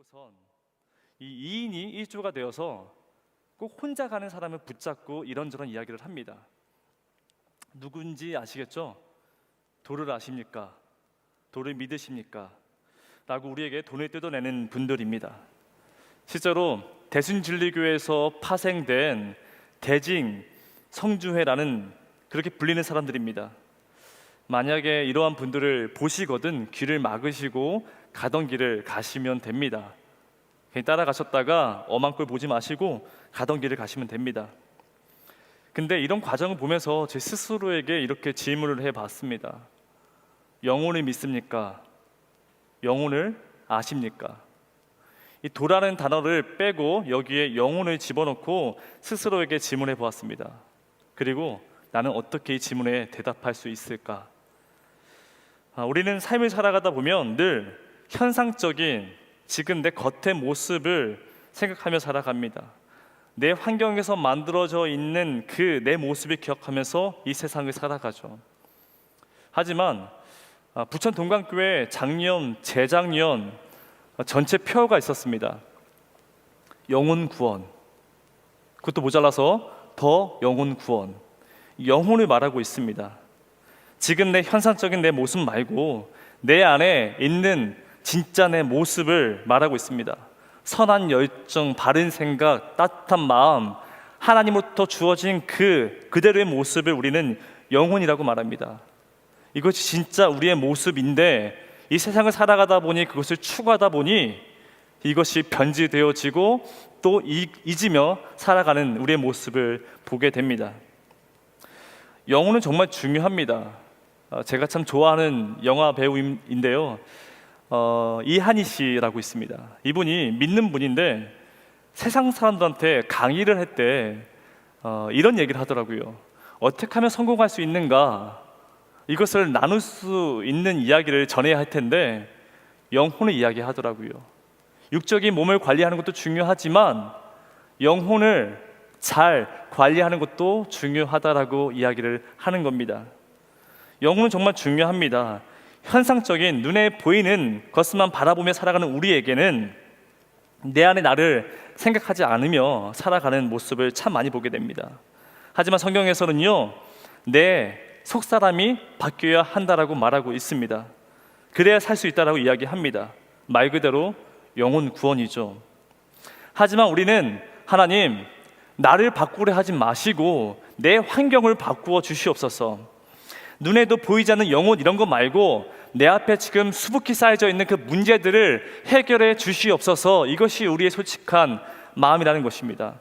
그리고선 이 2인이 1조가 되어서 꼭 혼자 가는 사람을 붙잡고 이런저런 이야기를 합니다. 누군지 아시겠죠? 도를 아십니까? 도를 믿으십니까? 라고 우리에게 돈을 뜯어내는 분들입니다. 실제로 대순진리교에서 파생된 대징 성주회라는 그렇게 불리는 사람들입니다. 만약에 이러한 분들을 보시거든 귀를 막으시고 가던 길을 가시면 됩니다. 그냥 따라가셨다가 엄한 꼴 보지 마시고 가던 길을 가시면 됩니다. 근데 이런 과정을 보면서 제 스스로에게 이렇게 질문을 해봤습니다. 영혼을 믿습니까? 영혼을 아십니까? 이 도라는 단어를 빼고 여기에 영혼을 집어넣고 스스로에게 질문해 보았습니다. 그리고 나는 어떻게 이 질문에 대답할 수 있을까? 우리는 삶을 살아가다 보면 늘 현상적인 지금 내 겉의 모습을 생각하며 살아갑니다. 내 환경에서 만들어져 있는 그 내 모습을 기억하면서 이 세상을 살아가죠. 하지만 부천 동강교회 작년, 재작년 전체 표어가 있었습니다. 영혼 구원. 그것도 모자라서 더 영혼 구원. 영혼을 말하고 있습니다. 지금 내 현상적인 내 모습 말고 내 안에 있는 진짜 내 모습을 말하고 있습니다. 선한 열정, 바른 생각, 따뜻한 마음, 하나님으로부터 주어진 그대로의 모습을 우리는 영혼이라고 말합니다. 이것이 진짜 우리의 모습인데 이 세상을 살아가다 보니 그것을 추구하다 보니 이것이 변질되어지고 또 잊으며 살아가는 우리의 모습을 보게 됩니다. 영혼은 정말 중요합니다. 제가 참 좋아하는 영화 배우인데요. 이한희 씨라고 있습니다. 이분이 믿는 분인데 세상 사람들한테 강의를 할 때 이런 얘기를 하더라고요. 어떻게 하면 성공할 수 있는가? 이것을 나눌 수 있는 이야기를 전해야 할 텐데 영혼을 이야기하더라고요. 육적인 몸을 관리하는 것도 중요하지만 영혼을 잘 관리하는 것도 중요하다라고 이야기를 하는 겁니다. 영혼은 정말 중요합니다. 현상적인 눈에 보이는 것만 바라보며 살아가는 우리에게는 내 안에 나를 생각하지 않으며 살아가는 모습을 참 많이 보게 됩니다. 하지만 성경에서는요, 내 속사람이 바뀌어야 한다라고 말하고 있습니다. 그래야 살 수 있다라고 이야기합니다. 말 그대로 영혼 구원이죠. 하지만 우리는 하나님, 나를 바꾸려 하지 마시고 내 환경을 바꾸어 주시옵소서. 눈에도 보이지 않는 영혼 이런 거 말고 내 앞에 지금 수북히 쌓여져 있는 그 문제들을 해결해 주시옵소서. 이것이 우리의 솔직한 마음이라는 것입니다.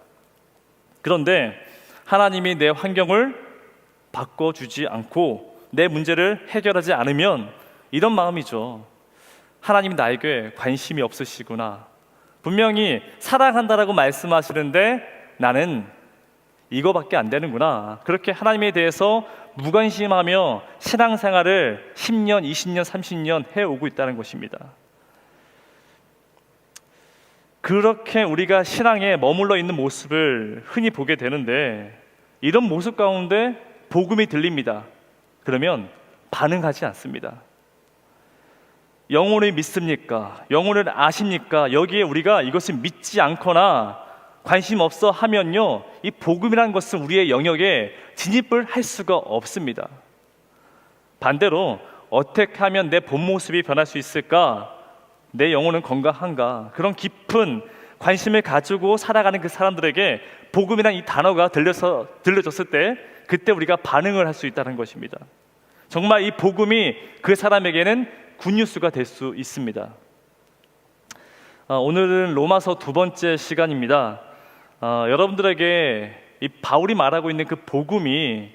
그런데 하나님이 내 환경을 바꿔주지 않고 내 문제를 해결하지 않으면 이런 마음이죠. 하나님이 나에게 관심이 없으시구나. 분명히 사랑한다라고 말씀하시는데 나는 이거밖에 안 되는구나. 그렇게 하나님에 대해서 무관심하며 신앙생활을 10년, 20년, 30년 해오고 있다는 것입니다. 그렇게 우리가 신앙에 머물러 있는 모습을 흔히 보게 되는데 이런 모습 가운데 복음이 들립니다. 그러면 반응하지 않습니다. 영혼을 믿습니까? 영혼을 아십니까? 여기에 우리가 이것을 믿지 않거나 관심 없어 하면요, 이 복음이라는 것은 우리의 영역에 진입을 할 수가 없습니다. 반대로 어떻게 하면 내 본 모습이 변할 수 있을까? 내 영혼은 건강한가? 그런 깊은 관심을 가지고 살아가는 그 사람들에게 복음이란 이 단어가 들려졌을 때 그때 우리가 반응을 할 수 있다는 것입니다. 정말 이 복음이 그 사람에게는 굿뉴스가 될 수 있습니다. 오늘은 로마서 2번째 시간입니다. 여러분들에게 이 바울이 말하고 있는 그 복음이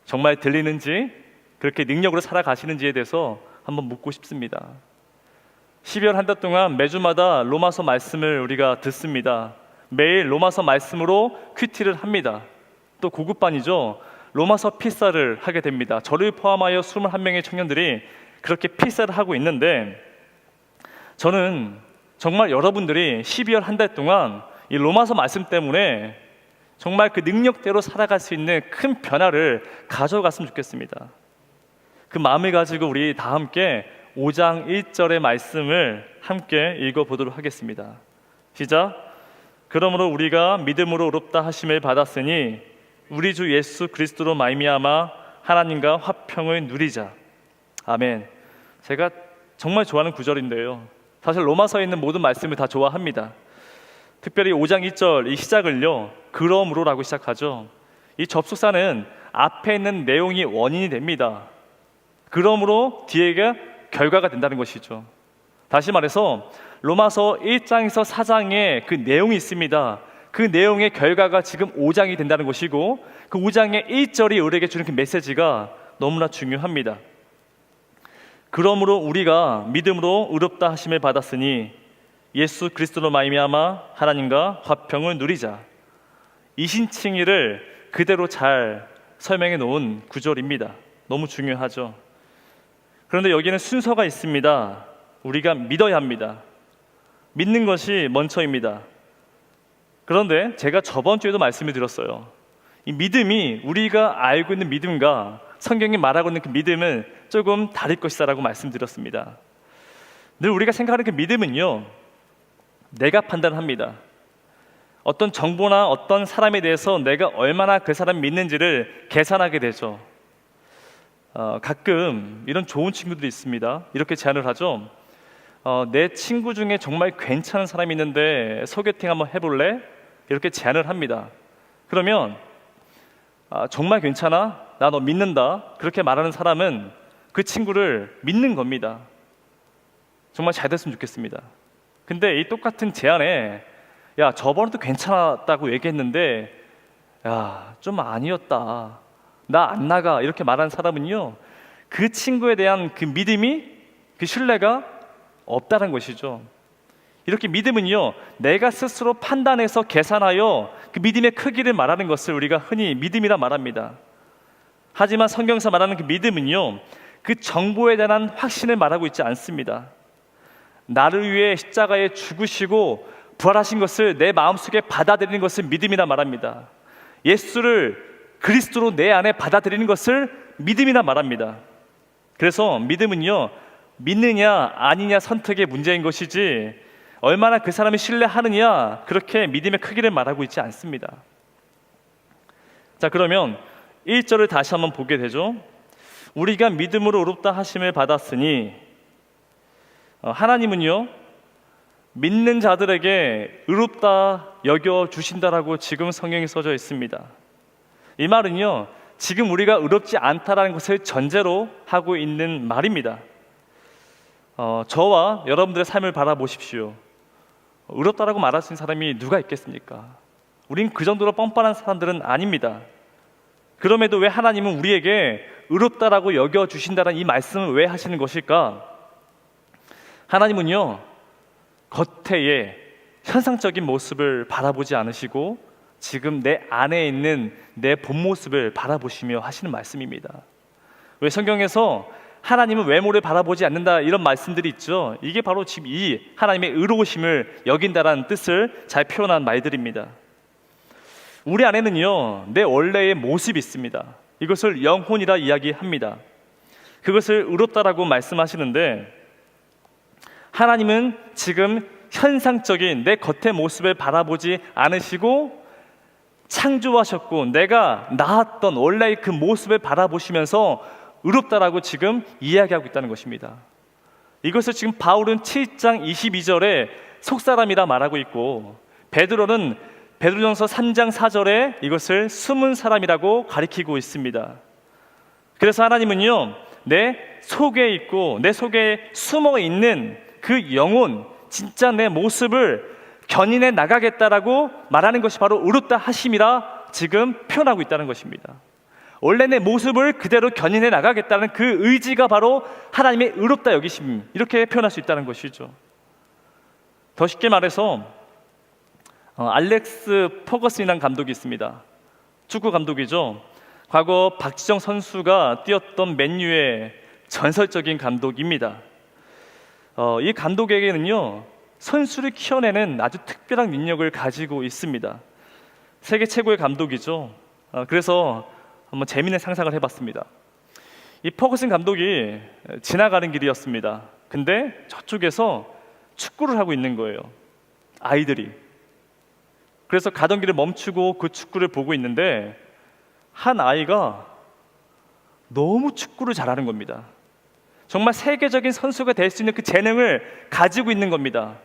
정말 들리는지, 그렇게 능력으로 살아가시는지에 대해서 한번 묻고 싶습니다. 12월 한 달 동안 매주마다 로마서 말씀을 우리가 듣습니다. 매일 로마서 말씀으로 큐티를 합니다. 또 고급반이죠. 로마서 필사를 하게 됩니다. 저를 포함하여 21명의 청년들이 그렇게 필사를 하고 있는데 저는 정말 여러분들이 12월 한 달 동안 이 로마서 말씀 때문에 정말 그 능력대로 살아갈 수 있는 큰 변화를 가져갔으면 좋겠습니다. 그 마음을 가지고 우리 다 함께 5장 1절의 말씀을 함께 읽어보도록 하겠습니다. 시작. 그러므로 우리가 믿음으로 의롭다 하심을 받았으니 우리 주 예수 그리스도로 말미암아 하나님과 화평을 누리자. 아멘. 제가 정말 좋아하는 구절인데요, 사실 로마서에 있는 모든 말씀을 다 좋아합니다. 특별히 5장 2절 이 시작을요, 그러므로라고 시작하죠. 이 접속사는 앞에 있는 내용이 원인이 됩니다. 그러므로 뒤에가 결과가 된다는 것이죠. 다시 말해서 로마서 1장에서 4장에 그 내용이 있습니다. 그 내용의 결과가 지금 5장이 된다는 것이고, 그 5장의 1절이 우리에게 주는 그 메시지가 너무나 중요합니다. 그러므로 우리가 믿음으로 의롭다 하심을 받았으니 예수 그리스도로 말미암아 하나님과 화평을 누리자. 이신칭의를 그대로 잘 설명해 놓은 구절입니다. 너무 중요하죠. 그런데 여기는 순서가 있습니다. 우리가 믿어야 합니다. 믿는 것이 먼저입니다. 그런데 제가 저번 주에도 말씀을 드렸어요. 이 믿음이 우리가 알고 있는 믿음과 성경이 말하고 있는 그 믿음은 조금 다를 것이다라고 말씀드렸습니다. 늘 우리가 생각하는 그 믿음은요, 내가 판단합니다. 어떤 정보나 어떤 사람에 대해서 내가 얼마나 그 사람 믿는지를 계산하게 되죠. 가끔 이런 좋은 친구들이 있습니다. 이렇게 제안을 하죠. 내 친구 중에 정말 괜찮은 사람이 있는데 소개팅 한번 해볼래? 이렇게 제안을 합니다. 그러면 정말 괜찮아? 나 너 믿는다. 그렇게 말하는 사람은 그 친구를 믿는 겁니다. 정말 잘 됐으면 좋겠습니다. 근데 이 똑같은 제안에 야, 저번에도 괜찮았다고 얘기했는데 야, 좀 아니었다. 나 안 나가. 이렇게 말하는 사람은요, 그 친구에 대한 그 믿음이, 그 신뢰가 없다는 것이죠. 이렇게 믿음은요, 내가 스스로 판단해서 계산하여 그 믿음의 크기를 말하는 것을 우리가 흔히 믿음이라 말합니다. 하지만 성경에서 말하는 그 믿음은요, 그 정보에 대한 확신을 말하고 있지 않습니다. 나를 위해 십자가에 죽으시고 부활하신 것을 내 마음속에 받아들이는 것을 믿음이라 말합니다. 예수를 그리스도로 내 안에 받아들이는 것을 믿음이라 말합니다. 그래서 믿음은요, 믿느냐 아니냐 선택의 문제인 것이지 얼마나 그 사람이 신뢰하느냐, 그렇게 믿음의 크기를 말하고 있지 않습니다. 자, 그러면 1절을 다시 한번 보게 되죠. 우리가 믿음으로 의롭다 하심을 받았으니, 하나님은요, 믿는 자들에게 의롭다 여겨주신다라고 지금 성경에 써져 있습니다. 이 말은요, 지금 우리가 의롭지 않다라는 것을 전제로 하고 있는 말입니다. 저와 여러분들의 삶을 바라보십시오. 의롭다라고 말할 수 있는 사람이 누가 있겠습니까? 우린 그 정도로 뻔뻔한 사람들은 아닙니다. 그럼에도 왜 하나님은 우리에게 의롭다라고 여겨주신다는 이 말씀을 왜 하시는 것일까? 하나님은요, 겉에의 현상적인 모습을 바라보지 않으시고 지금 내 안에 있는 내 본 모습을 바라보시며 하시는 말씀입니다. 왜 성경에서 하나님은 외모를 바라보지 않는다 이런 말씀들이 있죠. 이게 바로 지금 이 하나님의 의로우심을 여긴다라는 뜻을 잘 표현한 말들입니다. 우리 안에는요, 내 원래의 모습이 있습니다. 이것을 영혼이라 이야기합니다. 그것을 의롭다라고 말씀하시는데, 하나님은 지금 현상적인 내 겉의 모습을 바라보지 않으시고 창조하셨고 내가 나았던 원래의 그 모습을 바라보시면서 의롭다라고 지금 이야기하고 있다는 것입니다. 이것을 지금 바울은 7장 22절에 속사람이라 말하고 있고, 베드로는 베드로전서 3장 4절에 이것을 숨은 사람이라고 가리키고 있습니다. 그래서 하나님은요, 내 속에 있고 내 속에 숨어 있는 그 영혼, 진짜 내 모습을 견인해 나가겠다라고 말하는 것이 바로 의롭다 하심이라 지금 표현하고 있다는 것입니다. 원래 내 모습을 그대로 견인해 나가겠다는 그 의지가 바로 하나님의 의롭다 여기심, 이렇게 표현할 수 있다는 것이죠. 더 쉽게 말해서 알렉스 퍼거슨이라는 감독이 있습니다. 축구 감독이죠. 과거 박지성 선수가 뛰었던 맨유의 전설적인 감독입니다. 이 감독에게는요, 선수를 키워내는 아주 특별한 능력을 가지고 있습니다. 세계 최고의 감독이죠. 그래서 한번 재미있는 상상을 해봤습니다. 이 퍼거슨 감독이 지나가는 길이었습니다. 근데 저쪽에서 축구를 하고 있는 거예요. 아이들이. 그래서 가던 길을 멈추고 그 축구를 보고 있는데 한 아이가 너무 축구를 잘하는 겁니다. 정말 세계적인 선수가 될 수 있는 그 재능을 가지고 있는 겁니다.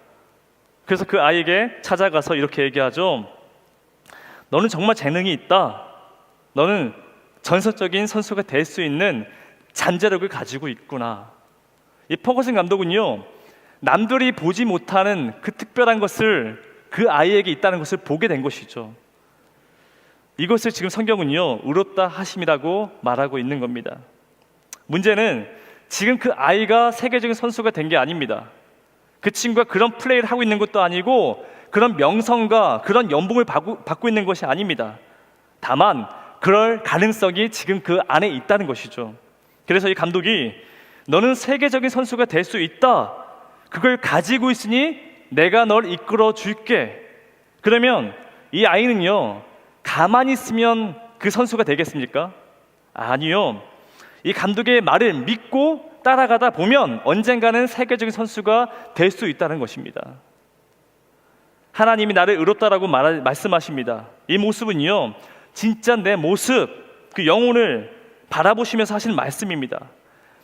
그래서 그 아이에게 찾아가서 이렇게 얘기하죠. 너는 정말 재능이 있다. 너는 전설적인 선수가 될 수 있는 잠재력을 가지고 있구나. 이 퍼거슨 감독은요, 남들이 보지 못하는 그 특별한 것을 그 아이에게 있다는 것을 보게 된 것이죠. 이것을 지금 성경은요, 의롭다 하심이라고 말하고 있는 겁니다. 문제는 지금 그 아이가 세계적인 선수가 된 게 아닙니다. 그 친구가 그런 플레이를 하고 있는 것도 아니고 그런 명성과 그런 연봉을 받고 있는 것이 아닙니다. 다만 그럴 가능성이 지금 그 안에 있다는 것이죠. 그래서 이 감독이 너는 세계적인 선수가 될 수 있다. 그걸 가지고 있으니 내가 널 이끌어 줄게. 그러면 이 아이는요, 가만히 있으면 그 선수가 되겠습니까? 아니요. 이 감독의 말을 믿고 따라가다 보면 언젠가는 세계적인 선수가 될 수 있다는 것입니다. 하나님이 나를 의롭다라고 말씀하십니다. 이 모습은요, 진짜 내 모습, 그 영혼을 바라보시면서 하시는 말씀입니다.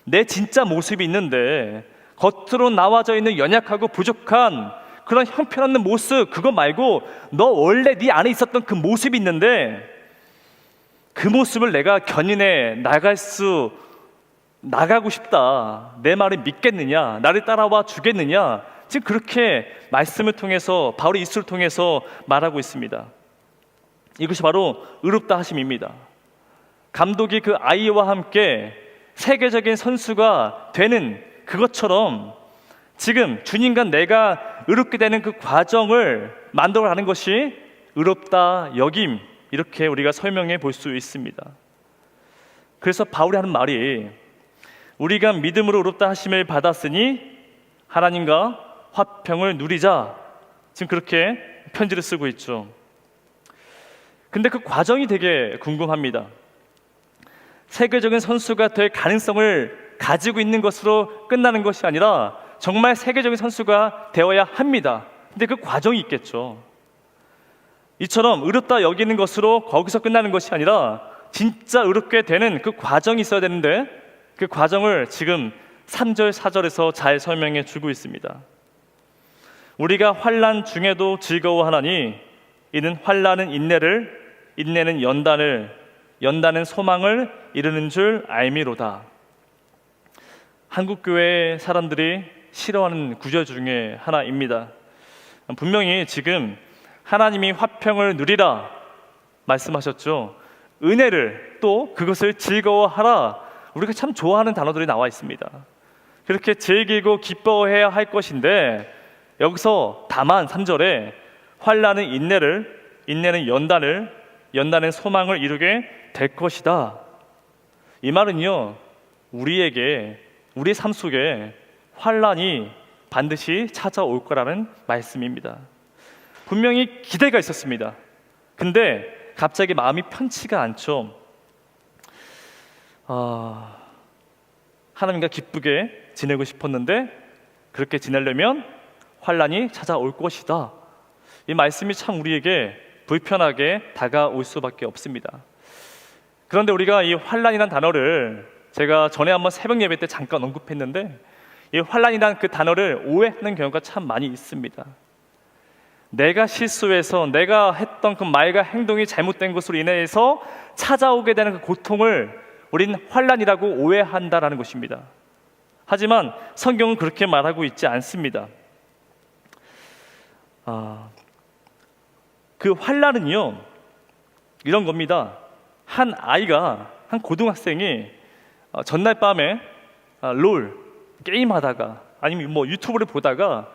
내 진짜 모습이 있는데 겉으로 나와져 있는 연약하고 부족한 그런 형편없는 모습, 그거 말고 너 원래 네 안에 있었던 그 모습이 있는데 그 모습을 내가 견인해 나가고 싶다. 내 말을 믿겠느냐? 나를 따라와 주겠느냐? 지금 그렇게 말씀을 통해서, 바울의 입술을 통해서 말하고 있습니다. 이것이 바로 의롭다 하심입니다. 감독이 그 아이와 함께 세계적인 선수가 되는 그것처럼 지금 주님과 내가 의롭게 되는 그 과정을 만들어가는 것이 의롭다 여김, 이렇게 우리가 설명해 볼 수 있습니다. 그래서 바울이 하는 말이 우리가 믿음으로 의롭다 하심을 받았으니 하나님과 화평을 누리자, 지금 그렇게 편지를 쓰고 있죠. 근데 그 과정이 되게 궁금합니다. 세계적인 선수가 될 가능성을 가지고 있는 것으로 끝나는 것이 아니라 정말 세계적인 선수가 되어야 합니다. 근데 그 과정이 있겠죠. 이처럼 의롭다 여기는 것으로 거기서 끝나는 것이 아니라 진짜 의롭게 되는 그 과정이 있어야 되는데 그 과정을 지금 3절, 4절에서 잘 설명해 주고 있습니다. 우리가 환난 중에도 즐거워하나니 이는 환난은 인내를, 인내는 연단을, 연단은 소망을 이루는 줄 알미로다. 한국교회 사람들이 싫어하는 구절 중에 하나입니다. 분명히 지금 하나님이 화평을 누리라 말씀하셨죠. 은혜를, 또 그것을 즐거워하라, 우리가 참 좋아하는 단어들이 나와 있습니다. 그렇게 즐기고 기뻐해야 할 것인데 여기서 다만 3절에 환난은 인내를, 인내는 연단을, 연단은 소망을 이루게 될 것이다. 이 말은요, 우리에게, 우리 삶 속에 환난이 반드시 찾아올 거라는 말씀입니다. 분명히 기대가 있었습니다. 근데 갑자기 마음이 편치가 않죠. 하나님과 기쁘게 지내고 싶었는데 그렇게 지내려면 환난이 찾아올 것이다. 이 말씀이 참 우리에게 불편하게 다가올 수밖에 없습니다. 그런데 우리가 이 환난이라는 단어를 제가 전에 한번 새벽 예배 때 잠깐 언급했는데 이 환난이라는 그 단어를 오해하는 경우가 참 많이 있습니다. 내가 실수해서 내가 했던 그 말과 행동이 잘못된 것으로 인해서 찾아오게 되는 그 고통을 우리는 환난이라고 오해한다라는 것입니다. 하지만 성경은 그렇게 말하고 있지 않습니다. 그 환난은요, 이런 겁니다. 한 아이가, 한 고등학생이 전날 밤에 롤 게임하다가 아니면 뭐 유튜브를 보다가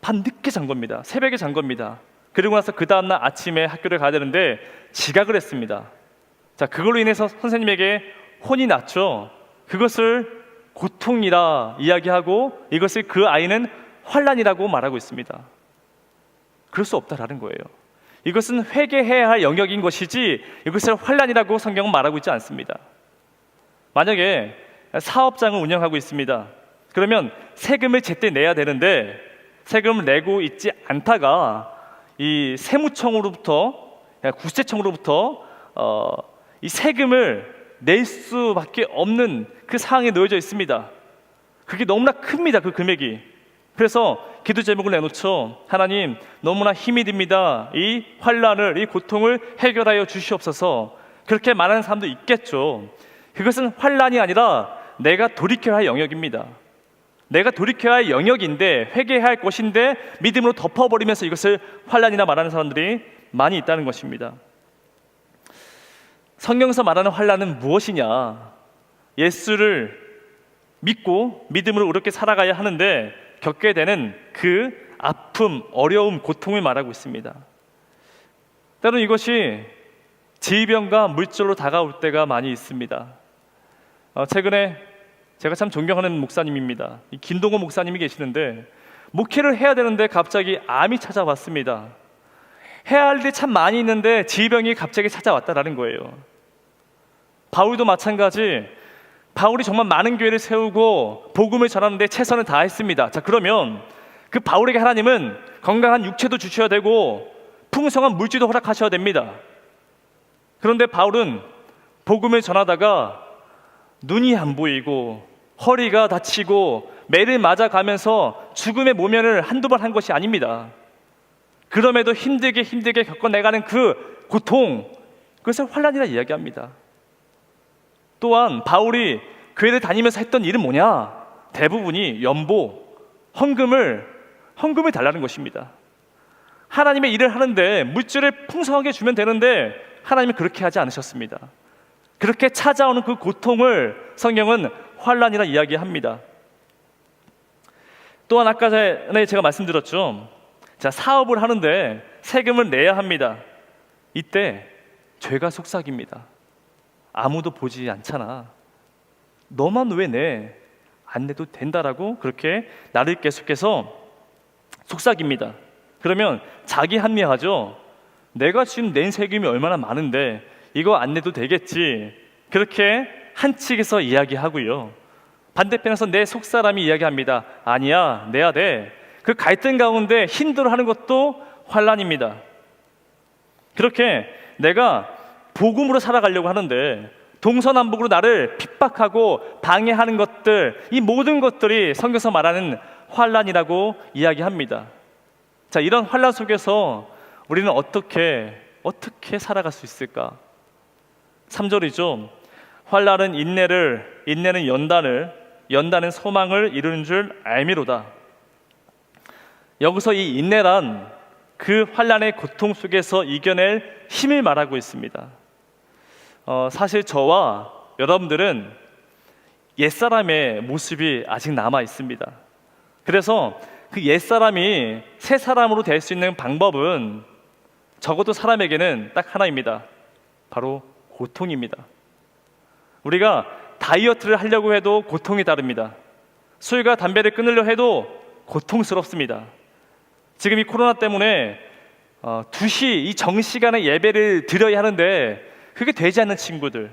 밤 늦게 잔 겁니다. 새벽에 잔 겁니다. 그리고 나서 그 다음날 아침에 학교를 가야 되는데 지각을 했습니다. 자, 그걸로 인해서 선생님에게 혼이 났죠. 그것을 고통이라 이야기하고 이것을 그 아이는 환난이라고 말하고 있습니다. 그럴 수 없다라는 거예요. 이것은 회개해야 할 영역인 것이지 이것을 환난이라고 성경은 말하고 있지 않습니다. 만약에 사업장을 운영하고 있습니다. 그러면 세금을 제때 내야 되는데 세금을 내고 있지 않다가 이 세무청으로부터, 국세청으로부터 이 세금을 낼 수밖에 없는 그 상황에 놓여져 있습니다. 그게 너무나 큽니다, 그 금액이. 그래서 기도 제목을 내놓죠. 하나님, 너무나 힘이 듭니다. 이 환난을, 이 고통을 해결하여 주시옵소서. 그렇게 말하는 사람도 있겠죠. 그것은 환난이 아니라 내가 돌이켜야 할 영역입니다. 내가 돌이켜야 할 영역인데, 회개해야 할 것인데 믿음으로 덮어버리면서 이것을 환난이나 말하는 사람들이 많이 있다는 것입니다. 성경에서 말하는 환난은 무엇이냐? 예수를 믿고 믿음으로 그렇게 살아가야 하는데 겪게 되는 그 아픔, 어려움, 고통을 말하고 있습니다. 때로는 이것이 질병과 물질로 다가올 때가 많이 있습니다. 최근에 제가 참 존경하는 목사님입니다. 김동호 목사님이 계시는데 목회를 해야 되는데 갑자기 암이 찾아왔습니다. 해야 할 일이 참 많이 있는데 질병이 갑자기 찾아왔다라는 거예요. 바울도 마찬가지. 바울이 정말 많은 교회를 세우고 복음을 전하는데 최선을 다했습니다. 자, 그러면 그 바울에게 하나님은 건강한 육체도 주셔야 되고 풍성한 물질도 허락하셔야 됩니다. 그런데 바울은 복음을 전하다가 눈이 안 보이고 허리가 다치고 매를 맞아가면서 죽음의 모면을 한두 번 한 것이 아닙니다. 그럼에도 힘들게 겪어내가는 그 고통, 그것을 환난이라 이야기합니다. 또한 바울이 교회를 다니면서 했던 일은 뭐냐? 대부분이 연보, 헌금을 달라는 것입니다. 하나님의 일을 하는데 물질을 풍성하게 주면 되는데 하나님은 그렇게 하지 않으셨습니다. 그렇게 찾아오는 그 고통을 성경은 환난이라 이야기합니다. 또한 아까 전에 제가 말씀드렸죠. 자, 사업을 하는데 세금을 내야 합니다. 이때 죄가 속삭입니다. 아무도 보지 않잖아. 너만 왜 내? 안 내도 된다라고 그렇게 나를 계속해서 속삭입니다. 그러면 자기 합리화하죠. 내가 지금 낸 세금이 얼마나 많은데 이거 안 내도 되겠지. 그렇게 한측에서 이야기하고요. 반대편에서 내 속사람이 이야기합니다. 아니야, 내야 돼. 그 갈등 가운데 힘들어하는 것도 환난입니다. 그렇게 내가 복음으로 살아가려고 하는데 동서남북으로 나를 핍박하고 방해하는 것들, 이 모든 것들이 성경에서 말하는 환난이라고 이야기합니다. 자, 이런 환난 속에서 우리는 어떻게 살아갈 수 있을까? 3절이죠. 환난은 인내는 연단은 소망을 이루는 줄 알미로다. 여기서 이 인내란 그 환난의 고통 속에서 이겨낼 힘을 말하고 있습니다. 사실 저와 여러분들은 옛사람의 모습이 아직 남아 있습니다. 그래서 그 옛사람이 새 사람으로 될 수 있는 방법은 적어도 사람에게는 딱 하나입니다. 바로 고통입니다. 우리가 다이어트를 하려고 해도 고통이 따릅니다. 술과 담배를 끊으려 해도 고통스럽습니다. 지금 이 코로나 때문에 2시 이 정시간에 예배를 드려야 하는데 그게 되지 않는 친구들,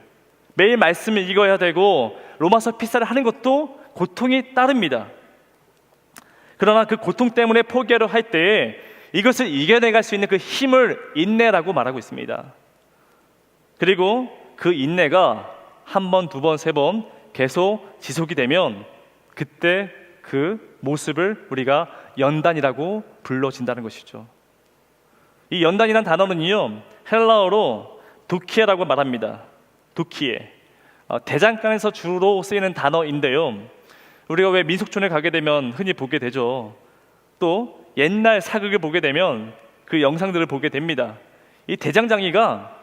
매일 말씀을 읽어야 되고 로마서 필사를 하는 것도 고통이 따릅니다. 그러나 그 고통 때문에 포기하려 할 때에 이것을 이겨내갈 수 있는 그 힘을 인내라고 말하고 있습니다. 그리고 그 인내가 한 번, 두 번, 세 번 계속 지속이 되면 그때 그 모습을 우리가 연단이라고 불러진다는 것이죠. 이 연단이라는 단어는요, 헬라어로 도키에라고 말합니다. 도키에. 대장간에서 주로 쓰이는 단어인데요, 우리가 왜 민속촌에 가게 되면 흔히 보게 되죠. 또 옛날 사극을 보게 되면 그 영상들을 보게 됩니다. 이 대장장이가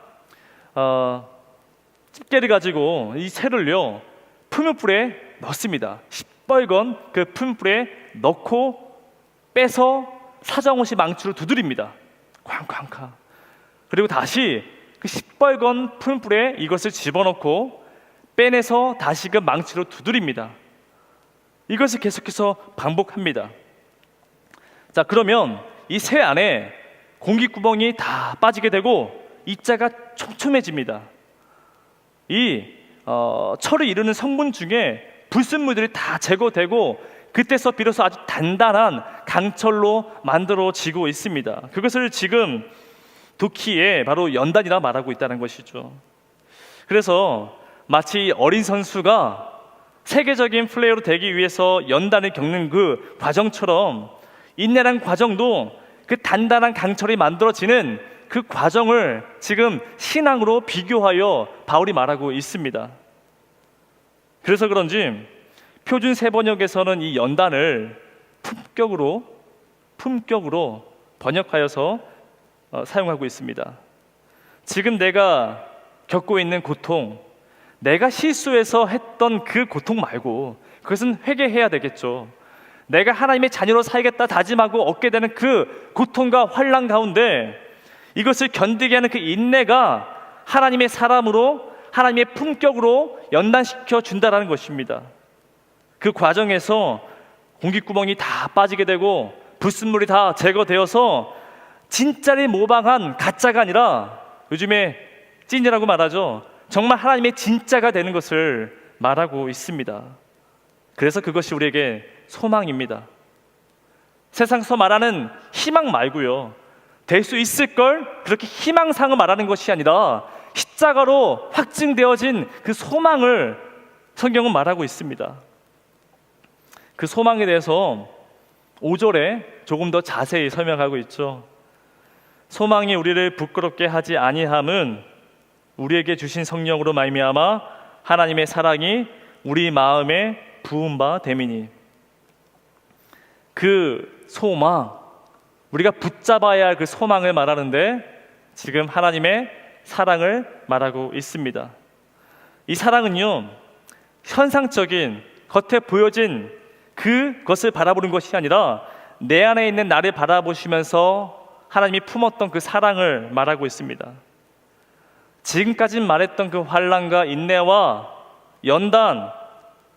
집게를 가지고 이 새를요 풀무불에 넣습니다. 시뻘건 그 풀무불에 넣고 빼서 사정없이 망치로 두드립니다. 쾅쾅쾅. 그리고 다시 그 시뻘건 풀무불에 이것을 집어넣고 빼내서 다시 그 망치로 두드립니다. 이것을 계속해서 반복합니다. 자, 그러면 이 새 안에 공기구멍이 다 빠지게 되고 입자가 촘촘해집니다. 이 철을 이루는 성분 중에 불순물들이 다 제거되고 그때서 비로소 아주 단단한 강철로 만들어지고 있습니다. 그것을 지금 도끼에 바로 연단이라 말하고 있다는 것이죠. 그래서 마치 어린 선수가 세계적인 플레이어로 되기 위해서 연단을 겪는 그 과정처럼 인내란 과정도 그 단단한 강철이 만들어지는 그 과정을 지금 신앙으로 비교하여 바울이 말하고 있습니다. 그래서 그런지 표준 세번역에서는 이 연단을 품격으로 번역하여서 사용하고 있습니다. 지금 내가 겪고 있는 고통, 내가 실수해서 했던 그 고통 말고 그것은 회개해야 되겠죠. 내가 하나님의 자녀로 살겠다 다짐하고 얻게 되는 그 고통과 환난 가운데 이것을 견디게 하는 그 인내가 하나님의 사람으로, 하나님의 품격으로 연단시켜 준다라는 것입니다. 그 과정에서 공기구멍이 다 빠지게 되고 불순물이 다 제거되어서 진짜를 모방한 가짜가 아니라, 요즘에 찐이라고 말하죠, 정말 하나님의 진짜가 되는 것을 말하고 있습니다. 그래서 그것이 우리에게 소망입니다. 세상에서 말하는 희망 말고요, 될 수 있을 걸 그렇게 희망상을 말하는 것이 아니라 십자가로 확증되어진 그 소망을 성경은 말하고 있습니다. 그 소망에 대해서 5절에 조금 더 자세히 설명하고 있죠. 소망이 우리를 부끄럽게 하지 아니함은 우리에게 주신 성령으로 말미암아 하나님의 사랑이 우리 마음에 부은 바 됨이니. 그 소망, 우리가 붙잡아야 할 그 소망을 말하는데 지금 하나님의 사랑을 말하고 있습니다. 이 사랑은요, 현상적인 겉에 보여진 그것을 바라보는 것이 아니라 내 안에 있는 나를 바라보시면서 하나님이 품었던 그 사랑을 말하고 있습니다. 지금까지 말했던 그 환난과 인내와 연단,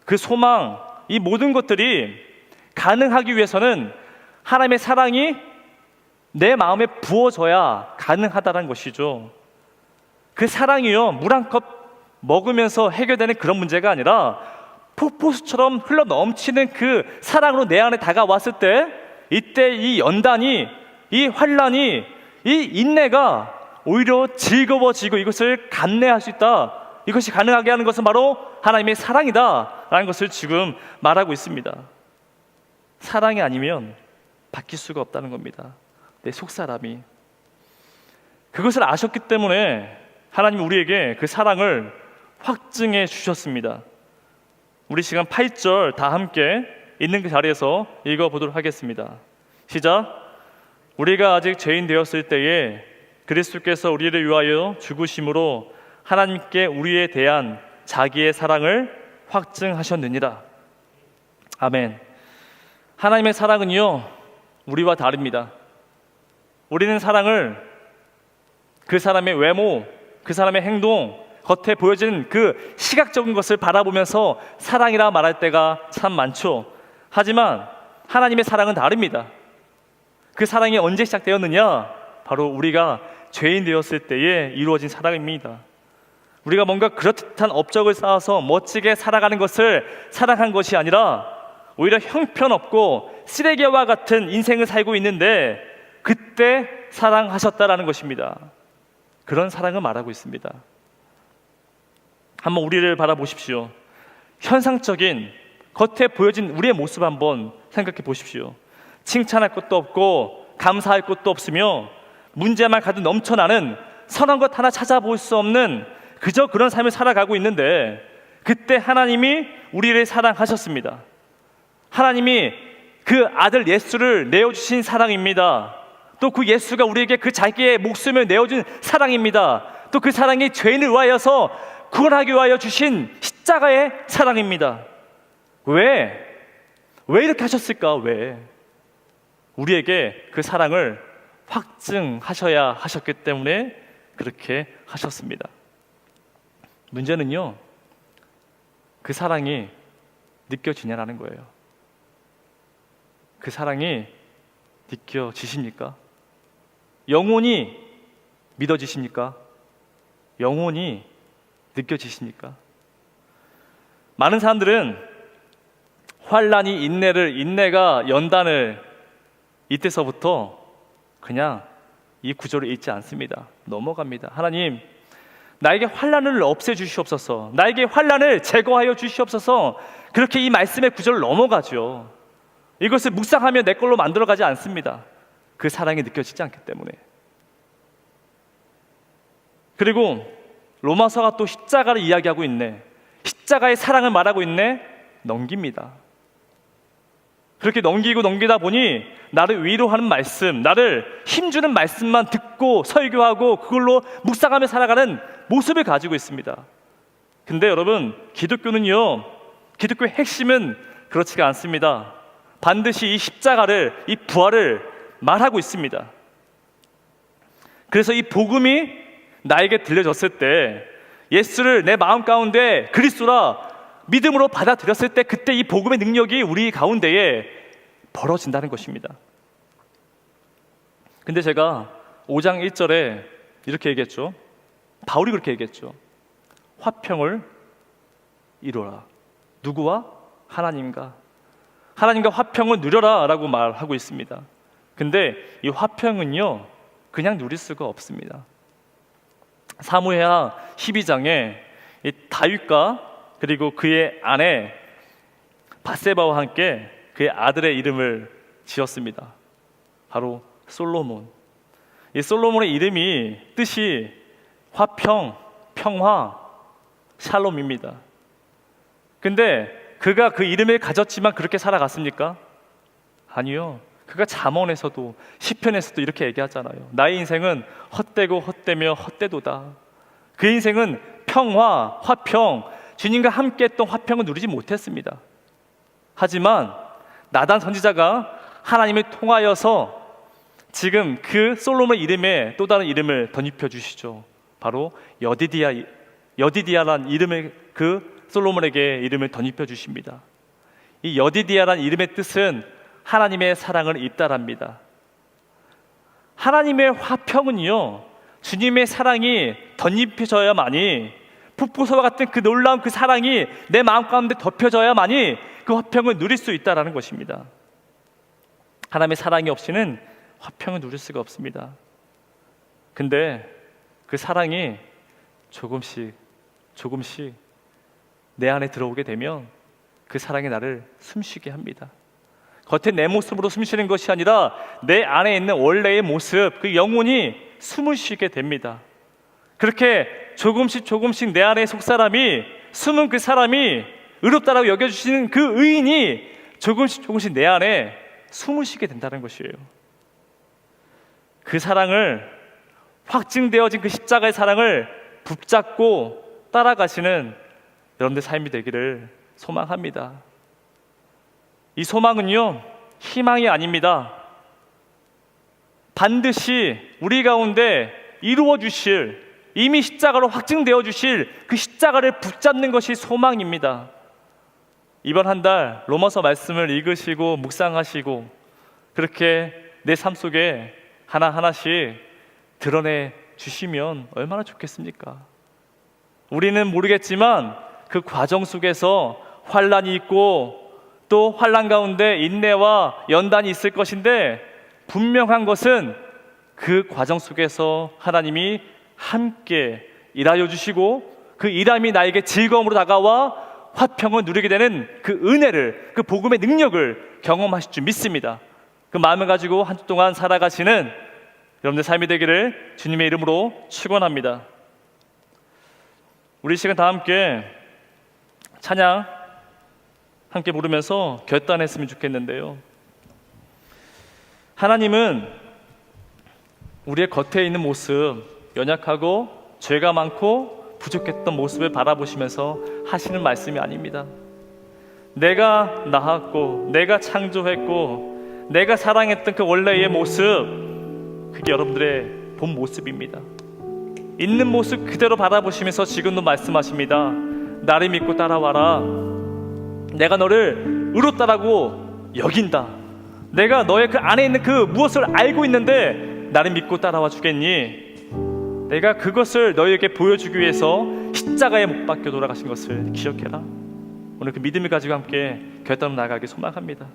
그 소망, 이 모든 것들이 가능하기 위해서는 하나님의 사랑이 내 마음에 부어져야 가능하다는 것이죠. 그 사랑이요, 물 한 컵 먹으면서 해결되는 그런 문제가 아니라 폭포수처럼 흘러 넘치는 그 사랑으로 내 안에 다가왔을 때, 이때 이 연단이, 이 환난이, 이 인내가 오히려 즐거워지고 이것을 감내할 수 있다. 이것이 가능하게 하는 것은 바로 하나님의 사랑이다라는 것을 지금 말하고 있습니다. 사랑이 아니면 바뀔 수가 없다는 겁니다. 내 속사람이. 그것을 아셨기 때문에 하나님 우리에게 그 사랑을 확증해 주셨습니다. 우리 시간 8절 다 함께 있는 그 자리에서 읽어보도록 하겠습니다. 시작. 우리가 아직 죄인 되었을 때에 그리스도께서 우리를 위하여 죽으심으로 하나님께 우리에 대한 자기의 사랑을 확증하셨느니라. 아멘. 하나님의 사랑은요, 우리와 다릅니다. 우리는 사랑을 그 사람의 외모, 그 사람의 행동, 겉에 보여지는 그 시각적인 것을 바라보면서 사랑이라 말할 때가 참 많죠. 하지만 하나님의 사랑은 다릅니다. 그 사랑이 언제 시작되었느냐? 바로 우리가 죄인 되었을 때에 이루어진 사랑입니다. 우리가 뭔가 그럴듯한 업적을 쌓아서 멋지게 살아가는 것을 사랑한 것이 아니라 오히려 형편없고 쓰레기와 같은 인생을 살고 있는데 그때 사랑하셨다라는 것입니다. 그런 사랑을 말하고 있습니다. 한번 우리를 바라보십시오. 현상적인 겉에 보여진 우리의 모습 한번 생각해 보십시오. 칭찬할 것도 없고 감사할 것도 없으며 문제만 가득 넘쳐나는 선한 것 하나 찾아볼 수 없는 그저 그런 삶을 살아가고 있는데 그때 하나님이 우리를 사랑하셨습니다. 하나님이 그 아들 예수를 내어주신 사랑입니다. 또 그 예수가 우리에게 그 자기의 목숨을 내어준 사랑입니다. 또 그 사랑이 죄인을 위하여서 구원하기 위하여 주신 십자가의 사랑입니다. 왜 이렇게 하셨을까? 왜? 우리에게 그 사랑을 확증하셔야 하셨기 때문에 그렇게 하셨습니다. 문제는요, 그 사랑이 느껴지냐라는 거예요. 그 사랑이 느껴지십니까? 영혼이 믿어지십니까? 영혼이 느껴지십니까? 많은 사람들은 환란이 인내가 연단을 이때서부터 그냥 이 구절을 읽지 않습니다. 넘어갑니다. 하나님, 나에게 환란을 없애주시옵소서, 나에게 환란을 제거하여 주시옵소서, 그렇게 이 말씀의 구절을 넘어가죠. 이것을 묵상하며 내 걸로 만들어가지 않습니다. 그 사랑이 느껴지지 않기 때문에. 그리고 로마서가 또 십자가를 이야기하고 있네, 십자가의 사랑을 말하고 있네, 넘깁니다. 그렇게 넘기다 보니 나를 위로하는 말씀, 나를 힘주는 말씀만 듣고 설교하고 그걸로 묵상하며 살아가는 모습을 가지고 있습니다. 근데 여러분, 기독교는요, 기독교의 핵심은 그렇지가 않습니다. 반드시 이 십자가를, 이 부활을 말하고 있습니다. 그래서 이 복음이 나에게 들려졌을 때, 예수를 내 마음 가운데 그리스도라 믿음으로 받아들였을 때, 그때 이 복음의 능력이 우리 가운데에 벌어진다는 것입니다. 근데 제가 5장 1절에 이렇게 얘기했죠. 바울이 그렇게 얘기했죠. 화평을 이루라. 누구와? 하나님과 화평을 누려라 라고 말하고 있습니다. 근데 이 화평은요, 그냥 누릴 수가 없습니다. 사무엘하 12장에 이 다윗과 그리고 그의 아내 밧세바와 함께 그의 아들의 이름을 지었습니다. 바로 솔로몬. 이 솔로몬의 이름이 뜻이 화평, 평화, 샬롬입니다. 근데 그가 그 이름을 가졌지만 그렇게 살아갔습니까? 아니요. 그가 잠언에서도 시편에서도 이렇게 얘기하잖아요. 나의 인생은 헛되고 헛되며 헛되도다. 그 인생은 평화, 화평, 주님과 함께 했던 화평을 누리지 못했습니다. 하지만 나단 선지자가 하나님을 통하여서 지금 그 솔로몬의 이름에 또 다른 이름을 덧입혀 주시죠. 바로 여디디야란 이름을 그 솔로몬에게 이름을 덧입혀 주십니다. 이 여디디야란 이름의 뜻은 하나님의 사랑을 잇따랍니다. 하나님의 화평은요, 주님의 사랑이 덧입혀져야만이, 폭포수와 같은 그 놀라운 그 사랑이 내 마음 가운데 덮여져야만이 그 화평을 누릴 수 있다는 것입니다. 하나님의 사랑이 없이는 화평을 누릴 수가 없습니다. 근데 그 사랑이 조금씩 내 안에 들어오게 되면 그 사랑이 나를 숨쉬게 합니다. 겉에 내 모습으로 숨쉬는 것이 아니라 내 안에 있는 원래의 모습, 그 영혼이 숨을 쉬게 됩니다. 그렇게 조금씩 내 안의 속사람이, 숨은 그 사람이, 의롭다라고 여겨주시는 그 의인이 조금씩 내 안에 숨을 쉬게 된다는 것이에요. 그 사랑을, 확증되어진 그 십자가의 사랑을 붙잡고 따라가시는 여러분들 삶이 되기를 소망합니다. 이 소망은요, 희망이 아닙니다. 반드시 우리 가운데 이루어 주실, 이미 십자가로 확증되어 주실 그 십자가를 붙잡는 것이 소망입니다. 이번 한 달 로마서 말씀을 읽으시고 묵상하시고 그렇게 내 삶 속에 하나하나씩 드러내 주시면 얼마나 좋겠습니까? 우리는 모르겠지만 그 과정 속에서 환란이 있고 또 환란 가운데 인내와 연단이 있을 것인데, 분명한 것은 그 과정 속에서 하나님이 함께 일하여 주시고 그 일함이 나에게 즐거움으로 다가와 화평을 누리게 되는 그 은혜를, 그 복음의 능력을 경험하실 줄 믿습니다. 그 마음을 가지고 한 주 동안 살아가시는 여러분들 삶이 되기를 주님의 이름으로 축원합니다. 우리 시간 다 함께 찬양 함께 부르면서 결단했으면 좋겠는데요. 하나님은 우리의 겉에 있는 모습, 연약하고 죄가 많고 부족했던 모습을 바라보시면서 하시는 말씀이 아닙니다. 내가 낳았고 내가 창조했고 내가 사랑했던 그 원래의 모습, 그게 여러분들의 본 모습입니다. 있는 모습 그대로 바라보시면서 지금도 말씀하십니다. 나를 믿고 따라와라. 내가 너를 의롭다라고 여긴다. 내가 너의 그 안에 있는 그 무엇을 알고 있는데 나를 믿고 따라와 주겠니? 내가 그것을 너에게 보여주기 위해서 십자가에 못 박혀 돌아가신 것을 기억해라. 오늘 그 믿음을 가지고 함께 교회 따라 나가기 소망합니다.